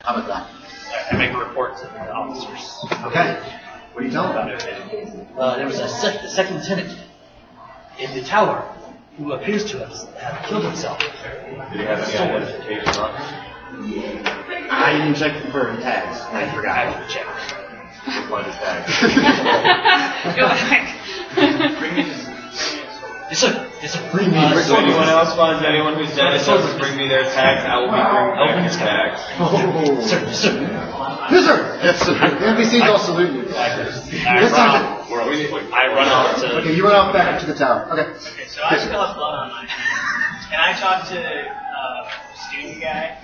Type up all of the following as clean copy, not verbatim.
How about that? I make a report to the officers. Okay. What do you tell them? There was a second lieutenant in the tower who appears to have killed himself. Did he have any identification on him? I didn't check for tags. I forgot. I will check. Find his tag. Go back. Bring me his Yes, sir. Bring me. If anyone else finds anyone who's dead and doesn't bring me their tags, I will be bringing back their tags. Oh. Sir. Yes, sir. Yes, sir. The NPCs all salute you. I run off to... Okay, you run off back to the tower. Okay. Okay, so I still have blood on my hands. Can I talk to the student guy?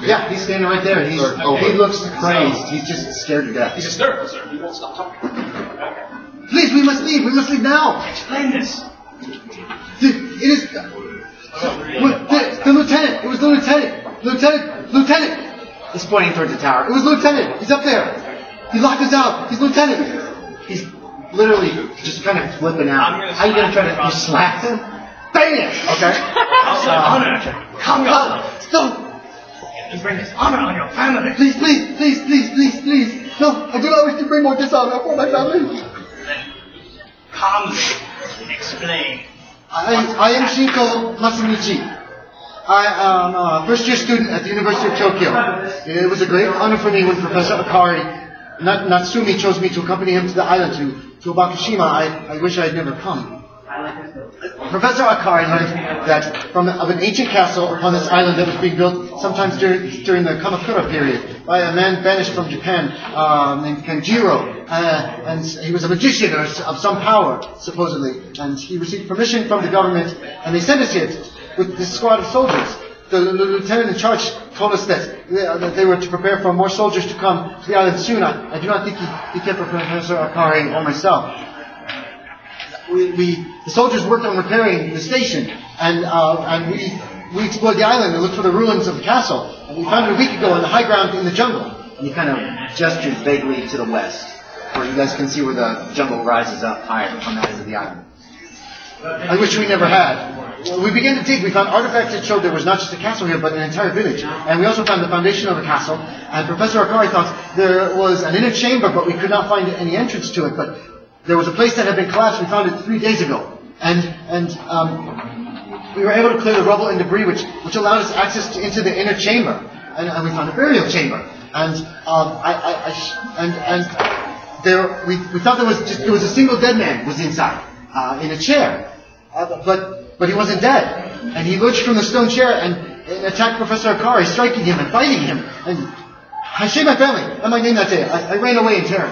Yeah, he's standing right there. He looks crazed. He's just scared to death. He's hysterical, sir. He won't stop talking. Okay. Please, we must leave. We must leave now. Explain this. It is the lieutenant. It was the lieutenant. Lieutenant. He's pointing towards the tower. It was lieutenant. He's up there. He locked us out. He's lieutenant. He's literally just kind of flipping out. How are you gonna try to slap him? Bang it. Okay. Calm down. Don't. You bring this honor on your family. Please. No, I do not wish to bring more dishonor upon my family. Then calmly explain. I am Shinko Masamichi. I am a first-year student at the University of Tokyo. It was a great honor for me when Professor Akihiro Natsumi chose me to accompany him to the island to Obake Shima. I wish I had never come. Professor Akihiro learned that from an ancient castle upon this island that was being built sometimes during the Kamakura period by a man banished from Japan named Kenjiro. And he was a magician of some power, supposedly. And he received permission from the government, and they sent us here with this squad of soldiers. The lieutenant in charge told us that they were to prepare for more soldiers to come to the island soon. I do not think he kept for Professor Akihiro or myself. The soldiers worked on repairing the station, and we explored the island and looked for the ruins of the castle. And we found it a week ago on the high ground in the jungle. And he kind of gestured vaguely to the west, where you guys can see where the jungle rises up higher on the edge of the island. I wish we never had. We began to dig. We found artifacts that showed there was not just a castle here, but an entire village. And we also found the foundation of a castle. And Professor Akihiro thought there was an inner chamber, but we could not find any entrance to it. But there was a place that had been collapsed. We found it 3 days ago. And we were able to clear the rubble and debris, which allowed us access into the inner chamber. And we found a burial chamber. And we thought there was a single dead man was inside, in a chair. But he wasn't dead. And he lurched from the stone chair and attacked Professor Akihiro, striking him and fighting him. And I saved my family and my name that day. I ran away in terror.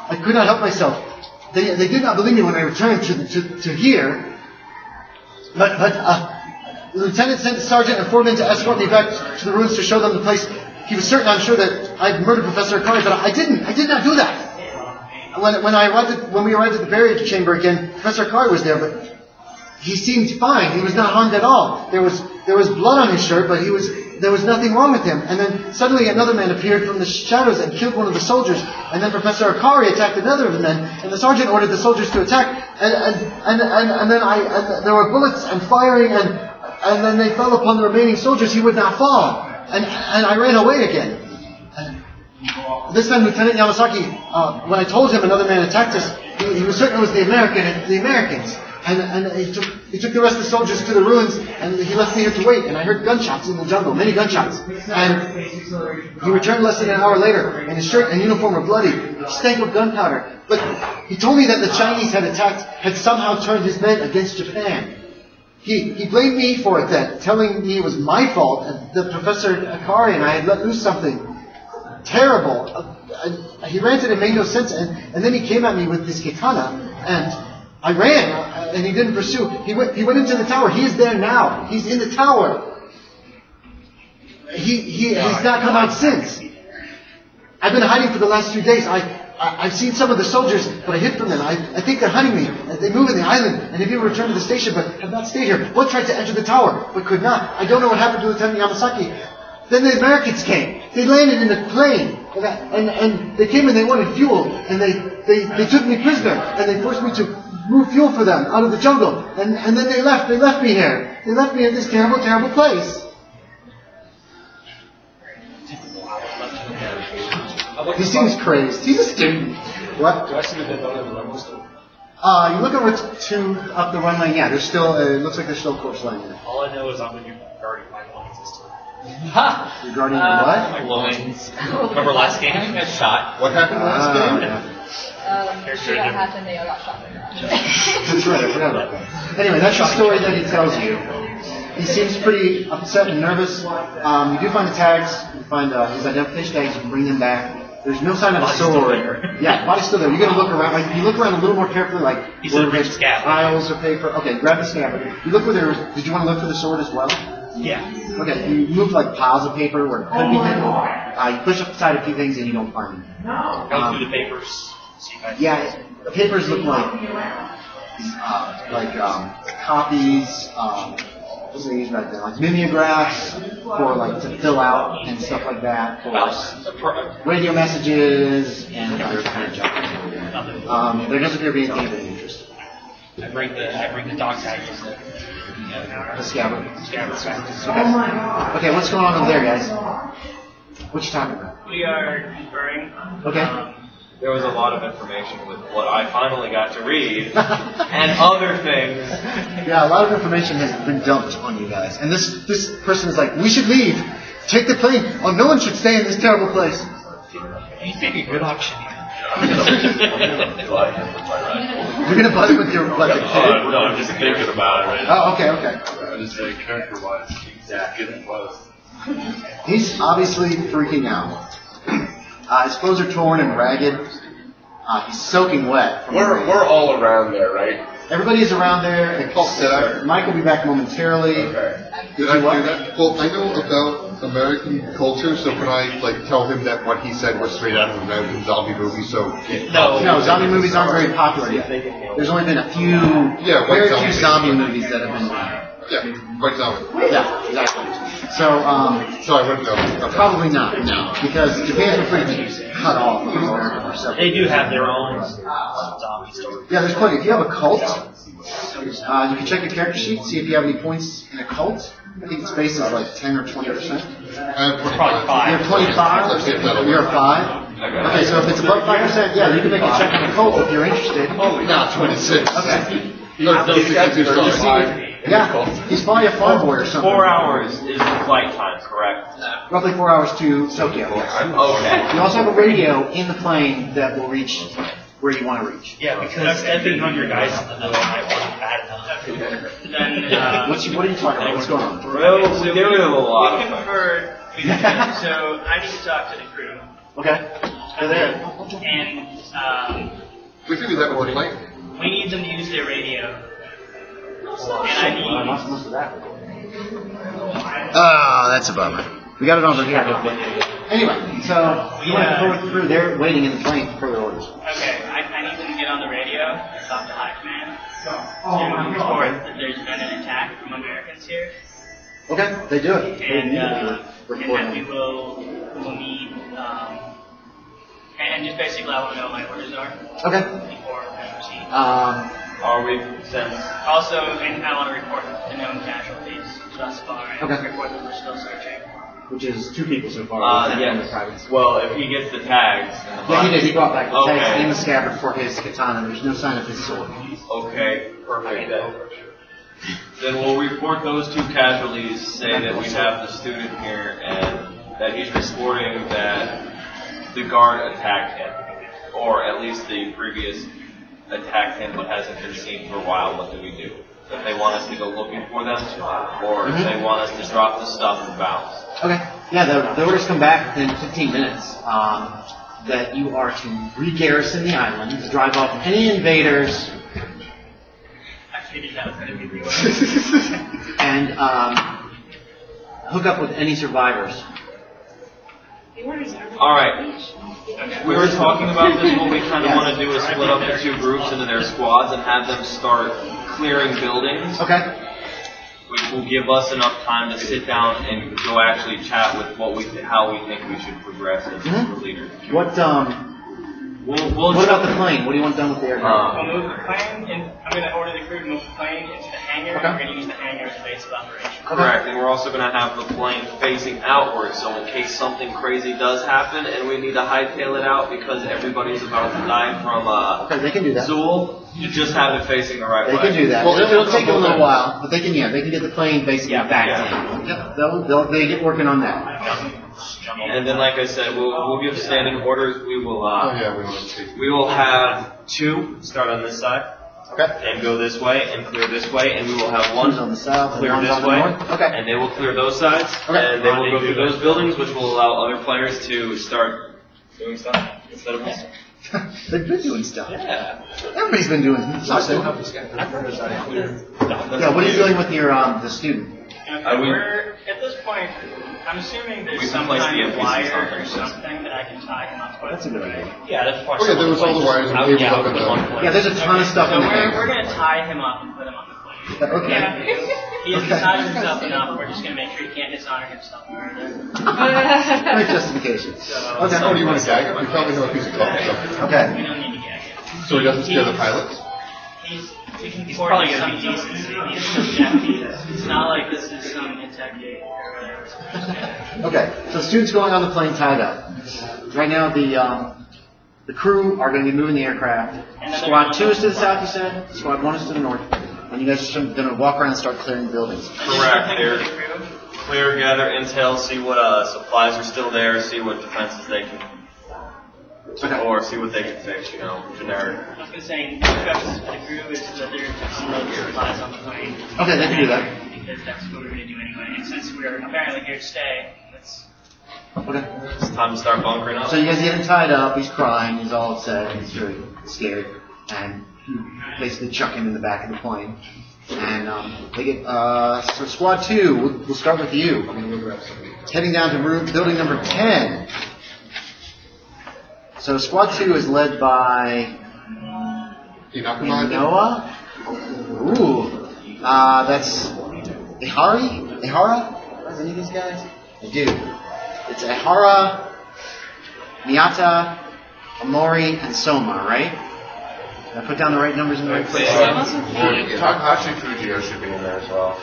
I could not help myself. They did not believe me when I returned to here. But the lieutenant sent the sergeant and 4 men to escort me back to the ruins to show them the place. He was certain, I'm sure, that I'd murdered Professor Akihiro, but I didn't. I did not do that. When we arrived at the burial chamber again, Professor Akihiro was there, but he seemed fine. He was not harmed at all. There was blood on his shirt, but there was nothing wrong with him. And then suddenly another man appeared from the shadows and killed one of the soldiers. And then Professor Akihiro attacked another of the men, and the sergeant ordered the soldiers to attack. And then there were bullets and firing, and then they fell upon the remaining soldiers. He would not fall, and I ran away again. And this time, Lieutenant Yamasaki, when I told him another man attacked us, he was certain it was the Americans. And he took the rest of the soldiers to the ruins, and he left me here to wait. And I heard gunshots in the jungle, many gunshots. And he returned less than an hour later, and his shirt and uniform were bloody, stank of gunpowder. But he told me that the Chinese had somehow turned his men against Japan. He blamed me for it then, telling me it was my fault, and that Professor Akihiro and I had let loose something terrible. He ranted and made no sense, and then he came at me with his katana, and I ran, and he didn't pursue. He went into the tower. He is there now. He's in the tower. He's not come out since. I've been hiding for the last 2 days. I've seen some of the soldiers, but I hid from them. I think they're hunting me. They move in the island, and if you return to the station, but have not stayed here. One tried to enter the tower, but could not. I don't know what happened to Lieutenant Yamasaki. Then the Americans came. They landed in a plane, and they came and they wanted fuel, and they took me prisoner, and they forced me to move fuel for them out of the jungle, and then they left me here. They left me in this terrible, terrible place. He seems crazed. He's a student. What? Do I see the dead body of the level still? You look over up the runway. Yeah, there's still. It looks like there's still a corpse lying there. All I know is I'm going to be guarding my loins this time. You're guarding your what? My loins. Remember last game? I got shot. What happened last game? She got hacked and they all got shot. That's right. I forgot about that. Anyway, that's the story that he tells you. He seems pretty upset and nervous. You do find the tags. You find his identification tags. You can bring them back. There's no sign of a sword. Yeah, body's still there. You're gonna look around. Like, you look around a little more carefully, like He's in the scabbard. piles of paper. Okay, grab the scabbard. You look where there was. Did you want to look for the sword as well? Yeah. Okay, you move like piles of paper where it could be hidden. You push up aside a few things and you don't find them. Go through the papers. See if I Yeah, the papers look like copies. What do they use back then? Like mimeographs for like to fill out and stuff like that. For radio messages and other kind of junk. There doesn't appear to be anything of any interest. I bring the dog tag. The scabbard. Okay, what's going on over there, guys? What you talking about? We are conferring. Okay. There was a lot of information with what I finally got to read and other things. Yeah, a lot of information has been dumped on you guys. And this person is like, we should leave. Take the plane. Oh, no one should stay in this terrible place. You make a good auction. You're going to butt it with your like a kid? No, I'm just thinking about it right now. Oh, okay. I just say character-wise, exactly get it close. He's obviously freaking out. His clothes are torn and ragged. He's soaking wet. We're all around there, right? Everybody is around there. Except Mike will be back momentarily. Okay. Did I do that? Well, I know about American culture, so can I like tell him that what he said was straight out of an American zombie movie? So no, zombie movies aren't very popular yet. There's only been a few, very few zombie movies that have been made. Yeah, White Zombie. Yeah, exactly. So I wouldn't know. Okay. Probably not, no, because Japan's pretty cut off from America for several. They do have their own zombie story. Yeah, there's plenty. If you have a cult, you can check your character sheet, see if you have any points in a cult. I think its base is like 10 or 20%. I have 25. You have 25? You're a 5? Okay, so if it's above 5%, yeah, you can make a check on a cult if you're interested. Not 26. Okay. Yeah, he's probably a farm boy or something. 4 hours is the flight time, correct? Roughly 4 hours to Tokyo, yes. Okay. You also have a radio in the plane that will reach where you want to reach. Yeah, because every 100 guys in the middle might wasn't bad enough. Then, what are you talking about? What's going on? Well, there was a lot we of conferred. So I need to talk to the crew. Okay. They're there. And we figured that was plane. we need them to use their radio. And I need. That's a bummer. We got it on the here. Anyway, so you want to go with the crew. They're waiting in the plane for further orders. Okay, I need them to get on the radio and talk to High Command and report that there's been an attack from Americans here. Okay, they do it. And that we will need, and just basically I want to know what my orders are. Okay. Before I proceed. Are we since? Also, and I want to report the known casualties thus far and report that we're still searching. Which is 2 people so far. Yes. Well, if he gets the tags. Yeah, he did. He brought back the tags in the scabbard for his katana. There's no sign of his sword. Okay, perfect. Then we'll report those 2 casualties, say that we have the student here, and that he's reporting that the guard attacked him, or at least the previous attacked him but hasn't been seen for a while. What do we do? If they want us to go looking for them, or if they want us to drop the stuff and bounce. Okay. Yeah, the orders come back within 15 minutes that you are to re-garrison the island, to drive off any invaders, I figured that was going to be the order. and hook up with any survivors. Alright. We were talking about this. What we kind of want to do is split up the 2 groups into their squads and have them start clearing buildings. Okay. Which will give us enough time to sit down and go actually chat with how we think we should progress as leaders. What We'll What about the plane? What do you want done with the aircraft? We'll move the plane, and I'm going to order the crew to move the plane into the hangar. Okay. We're going to use the hangar as a base of operation. Correct, and we're also going to have the plane facing outward, so in case something crazy does happen and we need to hightail it out because everybody's about to die from Okay, they can do that. Zool, you just have it facing the right They way. can do that. Well, it'll take them a both little ends. while, but they can get the plane basically back Yeah. in. Yep, they get working on that. And then, like I said, we'll give standing orders. We will Oh yeah, we want to see. we will have 2 start on this side Okay. and go this way and clear this way, and we will have One's 1 on the south, and clear one's this on the way, north. Okay. and they will clear those sides, Okay. and they will go through those buildings, which will allow other players to start doing stuff instead of us. They've been doing stuff. Yeah. Everybody's been doing something. Yeah, what are you doing with your the student? Okay, we're, at this point, I'm assuming We there's can some place kind the of NPCs wire on or there. something that I can tie him up with. That's a good idea. Yeah, that's part Oh yeah, there was all the wires and cables up in the. Yeah, there's a ton of stuff So in the we're hangar. going to tie him up and put him on the plane. Okay. He has Okay. decided himself enough. We're just going to make sure he can't dishonor himself further. Great justification. Okay. Oh, do you want to gag him? We probably know a piece of cloth. So. Okay. We don't need to gag him. So he doesn't scare the pilots. He's probably probably gonna some be decency. He is objective. It's not like this is some interrogate or whatever. Okay. So the student's going on the plane tied up. Right now, the crew are going to be moving the aircraft. Squad 2 is to the south, you said. Squad 1 is to the north. And you guys are going to walk around and start clearing buildings. Correct. They're clear, gather intel, see what supplies are still there, see what defenses they can, or see what they can fix. Generic. I was going to say, instructions for the crew is that there are some load supplies on the plane. Okay, they can do that. Because that's what we're going to do anyway. And since we're apparently here to stay, let's. Okay. It's time to start bunkering up. So you guys get him tied up. He's crying. He's all upset. He's very scared. And you basically chuck him in the back of the plane. And they get so Squad 2. We'll start with you. Heading down to building number 10. So Squad 2 is led by Noah. Ooh, that's Ihara. Is any of these guys? I do. It's Ihara, Miyata, Omori, and Soma, right? Did I put down the right numbers in the right place? Takahashi Fujio should be in there as well.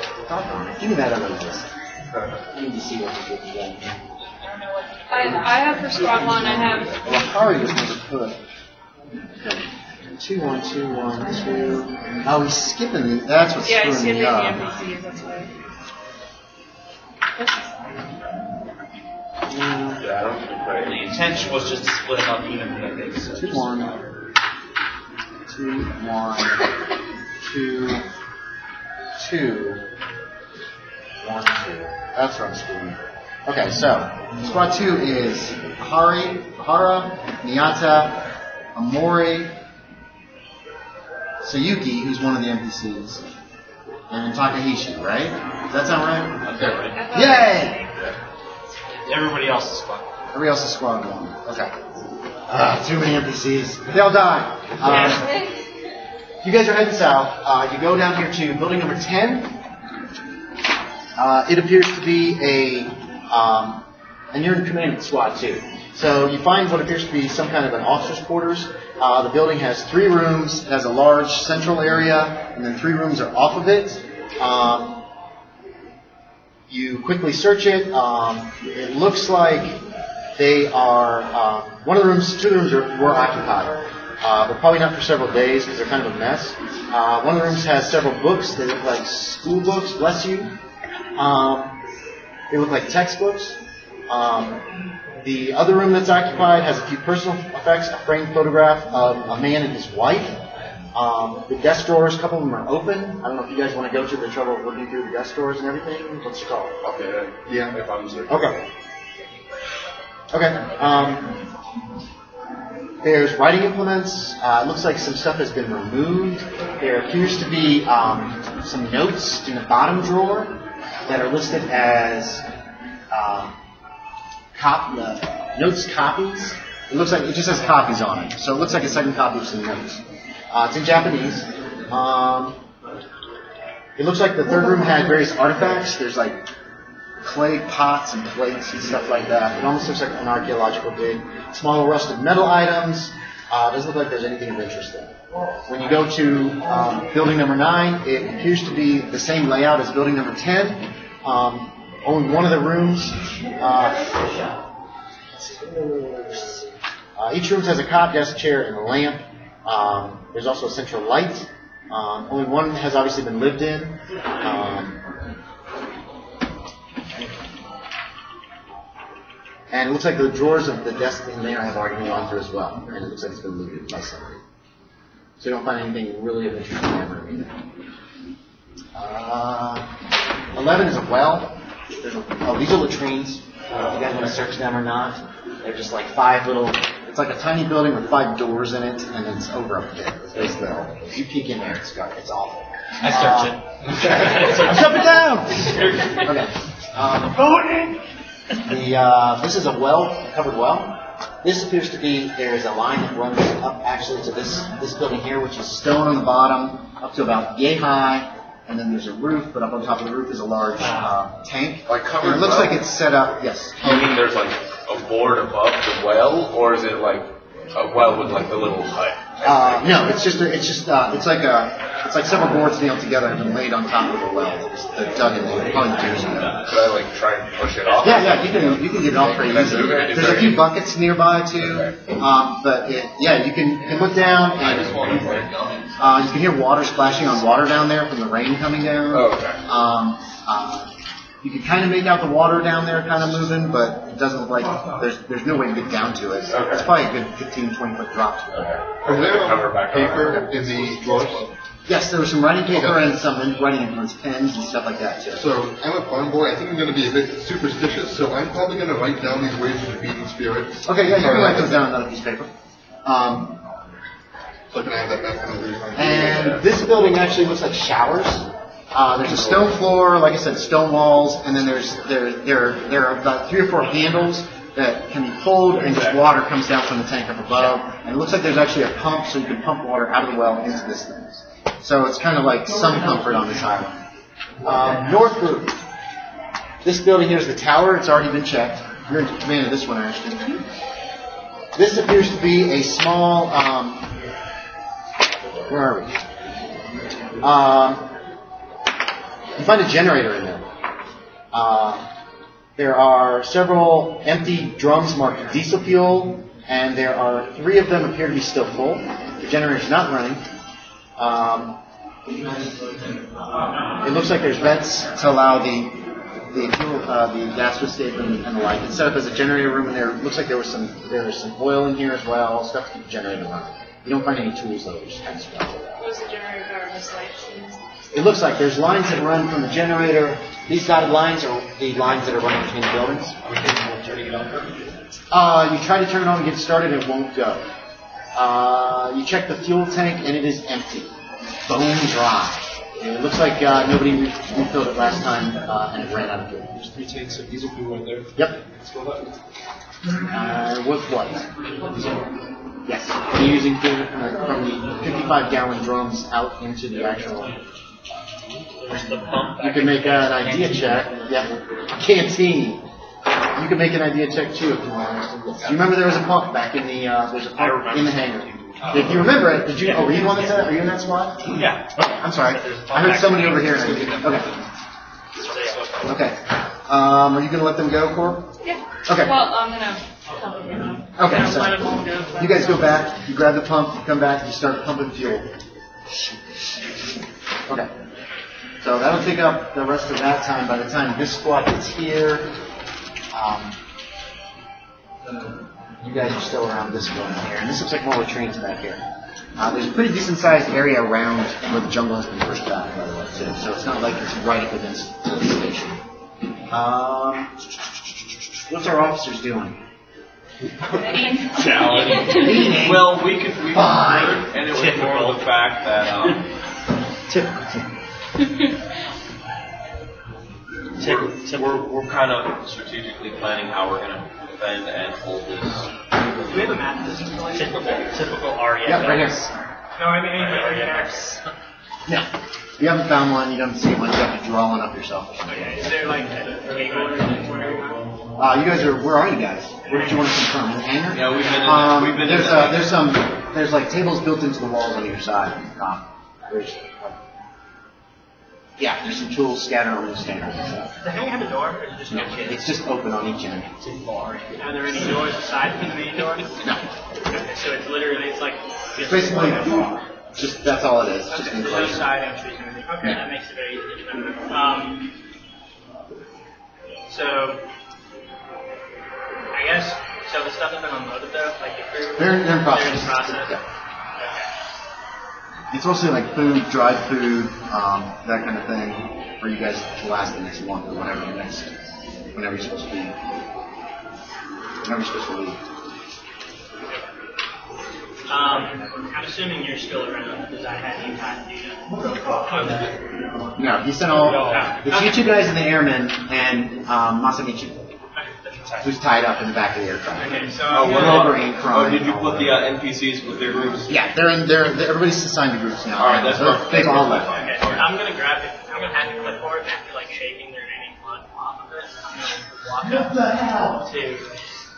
Give me that other list. I need to see what we're getting done. I have for squad 1, I have Well, Hari was going to put. Okay. 2, 1, 2, 1, 2. Oh, he's skipping the. That's what's he's screwing skipping me the up. NPCs, that's why. Yeah, I don't think The intention was just to split them up evenly. 2, 1, 2, 1, 2, 2, 1, 2. That's where I'm screwing up. Okay, so Squad 2 is Hara, Miyata, Omori, Sayuki, who's one of the NPCs, and Takahashi, right? Does that sound right? Okay, right. Yay! Everybody else is squad. Everybody else is Squad 1. Okay. Too many NPCs. They all die. You guys are heading south. You go down here to building number 10. It appears to be and you're in command of Squad 2. So you find what appears to be some kind of an officer's quarters. The building has 3 rooms. It has a large central area, and then 3 rooms are off of it. You quickly search it. It looks like they are, 2 of the rooms were occupied. But probably not for several days because they're kind of a mess. One of the rooms has several books. They look like school books, bless you. They look like textbooks. The other room that's occupied has a few personal effects, a framed photograph of a man and his wife. The desk drawers, a couple of them are open. I don't know if you guys want to go through the trouble of looking through the desk drawers and everything. What's your call? Okay, yeah, if I'm certain. Okay. Okay. There's writing implements. It looks like some stuff has been removed. There appears to be some notes in the bottom drawer that are listed as notes copies. It looks like it just has copies on it. So it looks like a second copy of some notes. It's in Japanese. It looks like the third room had various artifacts. There's like clay pots and plates and stuff like that. It almost looks like an archaeological dig. Small rusted metal items. Doesn't look like there's anything of interest there. When you go to building number 9, it appears to be the same layout as building number 10. Only one of the rooms. Each room has a cot, desk, chair, and a lamp. There's also a central light. Only one has obviously been lived in. And it looks like the drawers of the desk in there have already been gone through as well. And it looks like it's been looted by somebody. So you don't find anything really of interest in that room either. 11 is a well. These are latrines. If you guys want to search them or not. They're just like 5 little, it's like a tiny building with 5 doors in it, and it's over up there. It's basically all. If you peek in there, it's awful. I search it. Shut it down! Okay. This is a well, a covered well. This appears to be, there's a line that runs up actually to this building here, which is stone on the bottom, up to about yay high, and then there's a roof, but up on top of the roof is a large tank. Like covered it looks well? like it's set up, yes. You mean there's like a board above the well, or is it like a well with like the little hut? No, it's like several boards nailed together and then laid on top of the well. They're dug in there, probably years ago. Could I like try and push it off? Yeah, you can get it off pretty easily. There's a few buckets nearby too, but you can look down and you can hear water splashing on water down there from the rain coming down. Oh, okay. You can kind of make out the water down there kind of moving, but it doesn't look like there's no way to get down to it. Okay. It's probably a good 15, 20-foot drop to it. Are there paper in the drawers? Yes, there was some writing paper and some writing influence pens and stuff like that too. So I'm a farm boy. I think I'm going to be a bit superstitious, so I'm probably going to write down these ways of defeating spirits. Okay, yeah, you can write those down on another piece of paper. So can I have that back on the And this building actually looks like showers. There's a stone floor, like I said, stone walls, and then there are about 3 or 4 handles that can be pulled, and just water comes down from the tank up above. And it looks like there's actually a pump, so you can pump water out of the well into this thing. So it's kind of like some comfort on this island. North group. This building here is the tower. It's already been checked. You're in command of this one, Ashton. This appears to be a small. Where are we? You find a generator in there. There are several empty drums marked diesel fuel, and there are 3 of them appear to be still full. The generator's not running. It looks like there's vents to allow the fuel, the gas to escape and the like. It's set up as a generator room, and there looks like there was some oil in here as well, stuff to keep the generator running. You don't find any tools though, just kind of stuff. Was the generator power just lights? It looks like there's lines that run from the generator. These dotted lines are the lines that are running between the buildings. You try to turn it on and get it started, it won't go. You check the fuel tank, and it is empty. Bone dry. And it looks like nobody refilled it last time, and it ran out of fuel. There's 3 tanks of diesel fuel right there. Yep. Let's go back. With what? Yes. You're using fuel from the 55-gallon drums out into the actual... You can make an idea check. Yeah. Canteen. You can make an idea check too if you want. Do you remember there was a pump back in the there's a pump in the hangar? If you remember it, did you? Oh, were you the one are you in that spot? Yeah. Okay, I'm sorry. I heard somebody over here. Okay. Okay. Are you gonna let them go, Corp? Yeah. Okay. Well, I'm gonna help him. Okay. So Let them all go. you guys go back. You grab the pump. You come back. You start pumping fuel. Okay. So that'll take up the rest of that time. By the time this squad gets here, you guys are still around this building here. And this looks like more latrines back here. There's a pretty decent-sized area around where the jungle has been pushed back, by the way, too. So it's not like it's right up against the station. What's our officers doing? Challenge. Well, we could learn, and it was more of the fact that we're kind of strategically planning how we're going to defend and hold this. Do we have a map of this? Typical Aria. Yeah, right here. No, I mean maps. No. You haven't found one, you don't see one, you have to draw one up yourself. Okay, is there like a table or something? You guys are. Where are you guys? Where did you want to confirm? In the hangar? Yeah, we've been There's like tables built into the walls on either side. There's some tools scattered on the stands and stuff. Does the hangar have a door, or is it just no kids? It's just open on each end. Are there any doors aside from the main door? No. Okay, so it's literally, it's like... It's basically just, that's all it is. Just There's no enclosure. side entries or anything. Okay, that makes it very easy to defend. So, I guess, so the stuff has been unloaded though? Like the crew? They're in process. They're in process? Yeah. It's mostly like food, dried food, that kind of thing, for you guys to last the next month or whenever you're supposed to be. Whenever you're supposed to leave. I'm assuming you're still around because I had you time to do that. No, he sent all. It's you two guys and the airmen and Masayuki, who's tied up in the back of the aircraft. Okay, so did you put the NPCs with their groups? Yeah, everybody's assigned to groups now. All right, that's perfect. They've all left. Okay, I'm gonna grab it. I'm gonna have the clipboard and after like shaking the remaining blood off of it, I'm gonna walk up to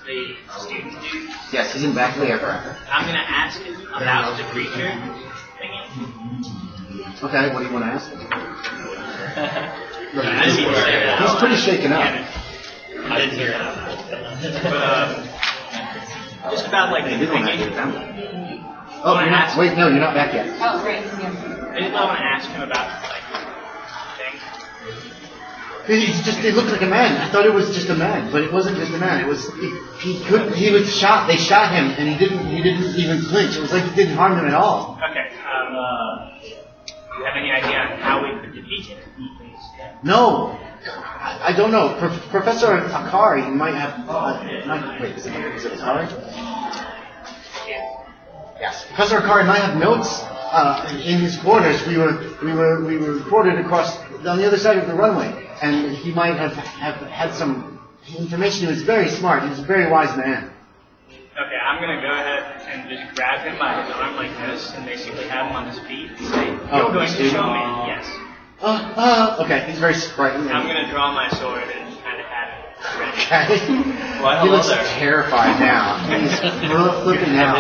the student dude. Yes, he's in the back of the aircraft. I'm gonna ask him about the creature thingy. Okay, what do you want to ask him? He's pretty shaken up. I didn't hear it. But just about like the thingy. Oh, you're not. Wait, no, you're not back yet. Oh, right. I didn't want to ask him about like things. It looked like a man. I thought it was just a man, but it wasn't just a man. It was he was shot. They shot him, and he didn't even flinch. It was like it didn't harm him at all. Okay. Do you have any idea on how we could defeat him? No, I don't know. Professor Akari might have. Wait, is it Akari? Yes, Professor Akari might have notes in his quarters. We were reported across on the other side of the runway, and he might have had some information. He was very smart. He was a very wise man. Okay, I'm gonna go ahead and just grab him by his arm like this, and basically have him on his feet and say, "You're going to show me." Yes. Okay, he's very frightened. I'm gonna draw my sword and kind of have it ready. Okay. Well, He looks terrified now. He's flipping out.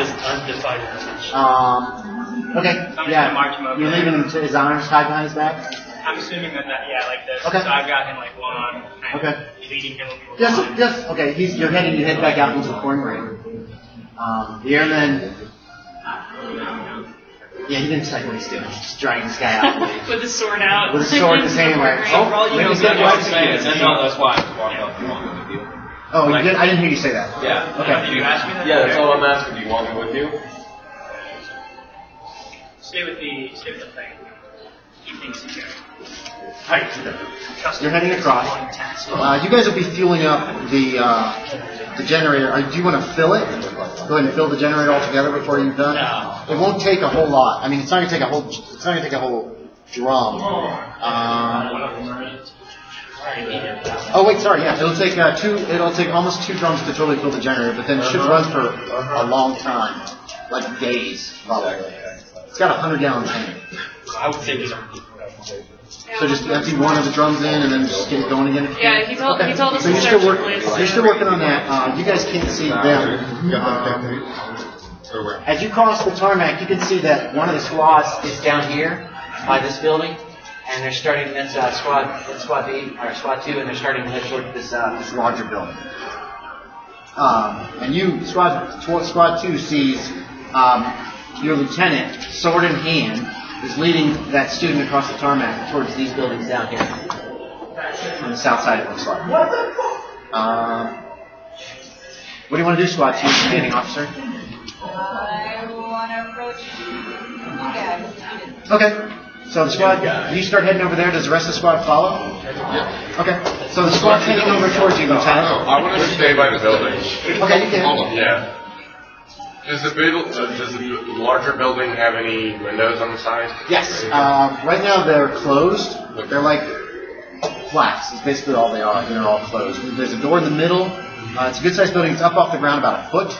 Okay, gonna march him over You're there. leaving him to his arms tied behind his back? I'm assuming that like this. Okay. So I've got him like one arm, kind Okay. of leading him over. Yes, okay, you're heading your head back out into the corn ring. The airman, he didn't check what he's doing. He's just dragging this guy out. With his sword out. With his sword in his hand, like, That's why I was walking up. You want me with you? Oh, you did? I didn't hear you say that. Yeah. Okay. Did you ask me that? Yeah, that's all I'm asking. Do you want me with you? Stay with the thing. He thinks he's going. You're heading across. You guys will be fueling up the generator. Do you want to fill it? Go ahead and fill the generator altogether before you're done. No. It won't take a whole lot. I mean, it's not going to take a whole. It's not going to take a whole drum. Oh wait, sorry. Yeah, it'll take It'll take almost 2 drums to totally fill the generator, but then it should run for a long time, like days probably. It's got a 100-gallon tank. I would say we don't. So just empty one of the drums in and then just get it going again. Yeah, he told us So to you're search still the place. You're still working on that. You guys can't see them. As you cross the tarmac, you can see that one of the squads is down here by this building, and they're starting. That's squad B or squad 2, and they're starting to head toward this larger building. And you squad 2 sees your lieutenant, sword in hand, is leading that student across the tarmac towards these buildings down here. On the south side, it looks like. What do you want to do, squad 2? Standing officer. I want to approach you guys. Okay. So the squad, you start heading over there. Does the rest of the squad follow? Yeah. Okay. So the squad's heading over towards you, lieutenant. I want to stay by the building. Okay, you can. Yeah. Does the larger building have any windows on the side? Yes. Right now they're closed. They're like flats. It's basically all they are. They're all closed. There's a door in the middle. It's a good-sized building. It's up off the ground about a foot.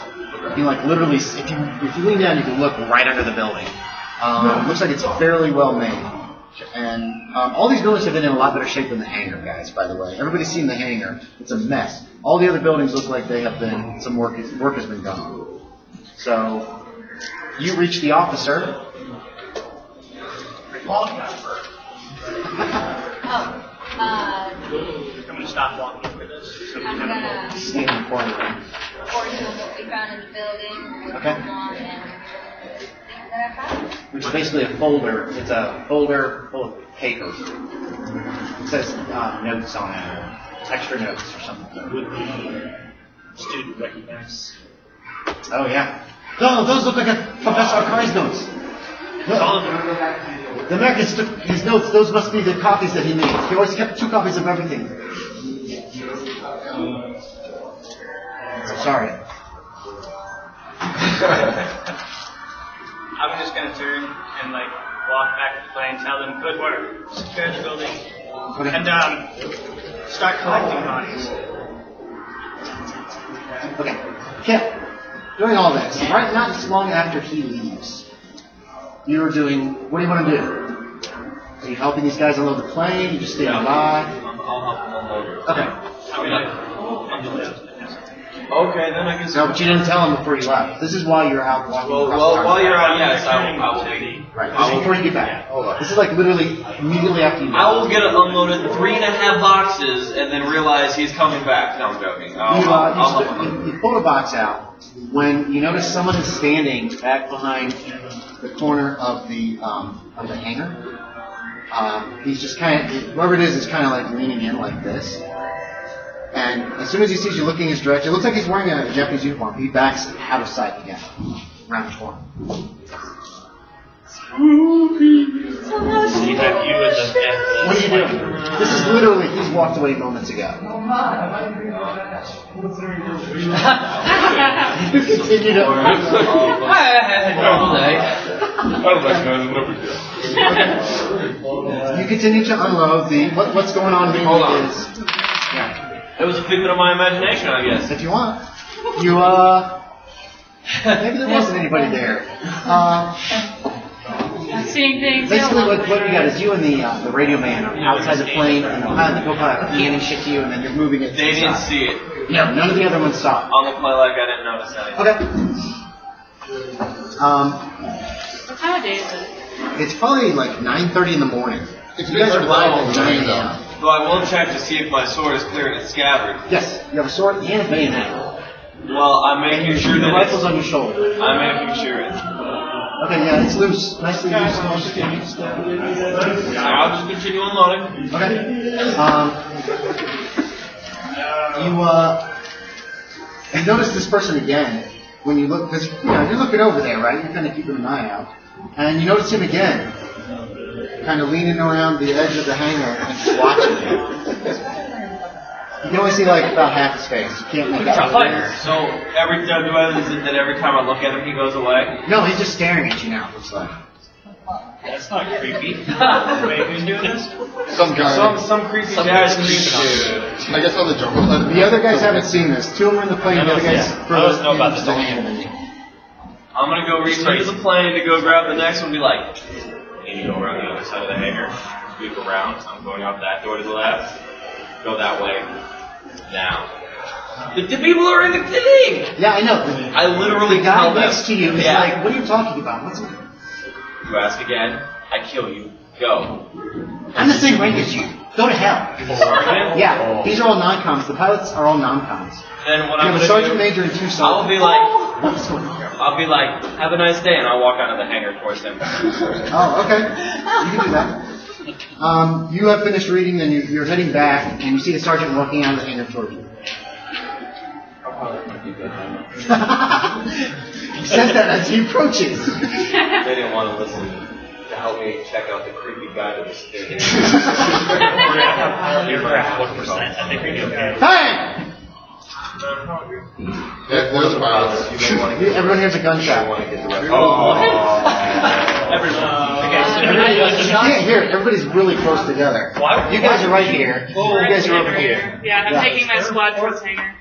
You like literally, if you lean down, you can look right under the building. Looks like it's fairly well made. And all these buildings have been in a lot better shape than the hangar, guys, by the way. Everybody's seen the hangar. It's a mess. All the other buildings look like they have been, some work has been done. So, you reach the officer. I'm going to stop walking for this. I'm gonna Stay in the corner. report to him what we found in the building, Okay. and things that I found. Which is basically a folder. It's a folder full of papers. It says notes on it, or extra notes or something. Would the student recognize? Oh, yeah. No, those look like Professor Akari's notes. All of them. The Americans took his notes. Those must be the copies that he made. He always kept 2 copies of everything. Sorry. I'm just going to turn and walk back to the plane, tell them good work, secure the building, Okay. and start collecting bodies. Okay. Kip, doing all this, right not long after he leaves, you're doing, what do you want to do? Are you helping these guys unload the plane? You just staying by? I'll help them unload. Okay. Okay, then I guess. No, but you didn't tell him before you left. This is while you're out walking across the Well, tarmac. while you're out, yes, I will be. Right, this is before you get back. Hold on. This is literally immediately after you I will get unloaded 3.5 boxes and then realize he's coming back. No, I'm joking. I'll help him. You pull the box out when you notice someone is standing back behind the corner of the hangar. He's just whoever it is kind of leaning in like this. And as soon as he sees you looking his direction, it looks like he's wearing a Japanese uniform. He backs out of sight again, around the corner. So you have you as a... What are you doing? This is literally, he's walked away moments ago. You continue to... You continue to unload the... What's going on mainly is... Yeah. It was a figment of my imagination, I guess. If you want. You, maybe there wasn't anybody there. Seeing things. Basically, what you got is you and the radio man are outside the plane, and the pilot and the co-pilot are handing shit to you, and then you're moving it to They the didn't side. see it. No, none of the other ones saw it. On the play like I didn't notice anything. Okay. What time of day is it? It's probably 9:30 in the morning. If you guys arrive at 9 a.m. So I will check to see if my sword is clear and it's scabbard. Yes, you have a sword and a bayonet. Well, I'm making sure The that rifle's on your shoulder. I'm making sure it's... Okay, yeah, it's loose. Nicely loose. I'll just continue unloading. Okay. You notice this person again when you look, because you're looking over there, right? You're kind of keeping an eye out, and you notice him again, kind of leaning around the edge of the hangar and just watching you. You can only see about half his face. You can't make out. So every time I look at him, he goes away. No, he's just staring at you now. Looks like. That's not creepy. Wait, who's doing this? Some guy. Some creepy guy's creepy dude. I guess on the jungle side. The other guys haven't seen this. 2 of them are in the plane. The other guys I don't know about this. I'm gonna go reach into the plane to go grab the next one and be like, can you go around the other side of the hangar? Sweep around. I'm going out that door to the left. Go that way. Now. The people are in the thing! Yeah, I know. I literally The guy tell them. next to you is like, what are you talking about? What's it? You ask again, I kill you. Go. I'm the same rank as you. Go to hell. Yeah, these are all non-coms. The pilots are all non-coms. Then what You I'm have a gonna sergeant do, major and 2 sergeants. I'll be like, What's going on? I'll be like, have a nice day, and I'll walk out of the hangar towards him. Oh, okay. You can do that. You have finished reading, and you're heading back, and you see the sergeant walking out of the hangar towards you. He says that as he approaches. They didn't want to listen to help me check out the creepy guy to the stairs. You're at 1%. I think you're okay. Hey! Yeah, there's the pilots. Everyone hears a gunshot. You can't hear it. Everybody's really close together. You guys are right here. You guys are over here. Yeah, I'm taking my squad towards hangar.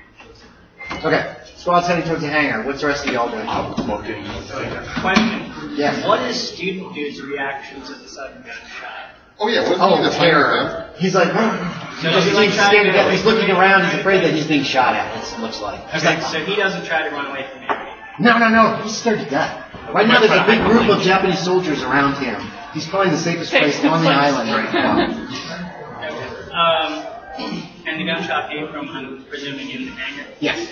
Okay. Squad's heading towards the hangar. What's the rest of y'all doing? Question. Yes. What is Student Dude's reaction to the sudden gunshot? Oh yeah, wasn't Oh, he the terror. He's like, he's looking around, he's afraid that he's being shot at, it looks like. Okay, so he doesn't try to run away from you. No, he's scared to death. Right now there's a big group of Japanese soldiers around him. He's probably the safest place on the island right now. And the gunshot came from, I'm presuming, in the hangar? Yes.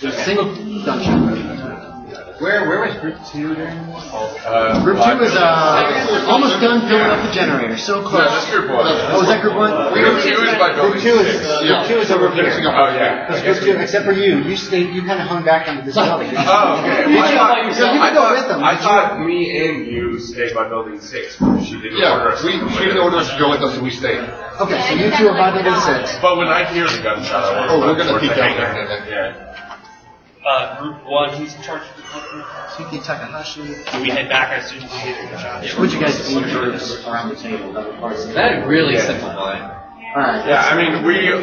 There's a single gunshot. Where was Group 2 during this? Group 2 is almost done filling up the generator. So close. No, that's Group 1. Oh, is that Group 1? Group 2 is by building Group 2 6. is over here. Oh, yeah. Because Group 2, except for you kind of hung back under this building. Oh, okay. I I thought me and you stayed by building 6, but she didn't order us. She didn't order us to go with us, so we stayed. Okay, so you two are by building 6. But when I hear the gunshot, I want to we're gonna towards peek the out hangar. there. Yeah. Group 1, who's in charge of the company? Takahashi. We head back as soon as we get a shot. What'd you guys do in groups around the table? That really simplified. Alright. Yeah, I mean,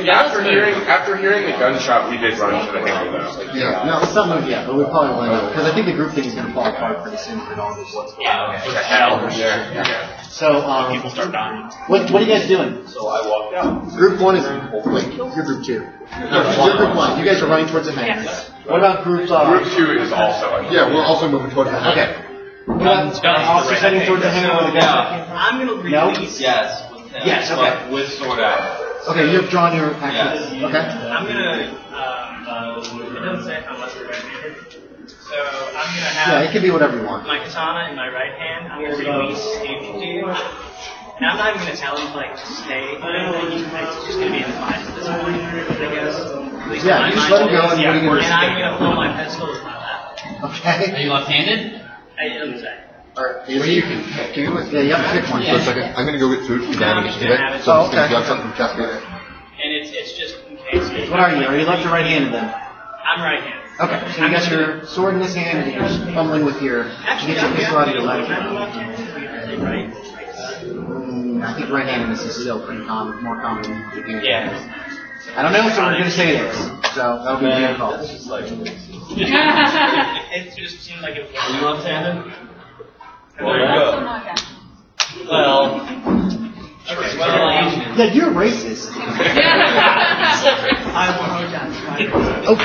after hearing the gunshot, we did run to the hangar though. Yeah. No, it's not moved yet, but we probably will end up, because I think the group thing is going to fall apart pretty soon with all this what's going on. What the hell? Yeah. So, People start dying. what are you guys doing? So I walked out. Group 1 is, wait, you're Group 2. You're Group 1. You guys are running towards the hangar. What about Group, Group 2 is also. Yeah, we're also moving towards the hangar. Okay. What about officers heading towards the hangar with a gun? I'm going to No? release. Yes. Yes, okay. But with sword out. Okay, you've drawn your action. Yes. Okay. I'm going to, it doesn't say unless we're right-handed. So I'm going to have. Yeah, it can be whatever you want. My katana in my right hand. I'm going to release a dude. And I'm not even going to tell him to stay. It's just going to be in the fight at this point, I guess. At least Yeah, you just let him go and what are you going to do? And I'm going to pull my pistol with my left. Okay. Are you left-handed? It doesn't say. Alright, you have to pick one. For a second, I'm gonna go get food from Danny. Yeah. So Oh, okay. you got something from Cascade. And it's just in case. What are you? Are you left or right-handed then? I'm right-handed. Okay, so you got your sword in this hand and you're fumbling with your, you Actually, get your pistol out of your left I'm hand. left-handed. Right? I think right-handedness is still pretty common, more common than right-handed. Yeah. I don't know, so we're gonna say it is. So that'll be your call. It just seemed like it was. Are you left-handed? Well, Well. Yeah, you're racist. I will. Oh.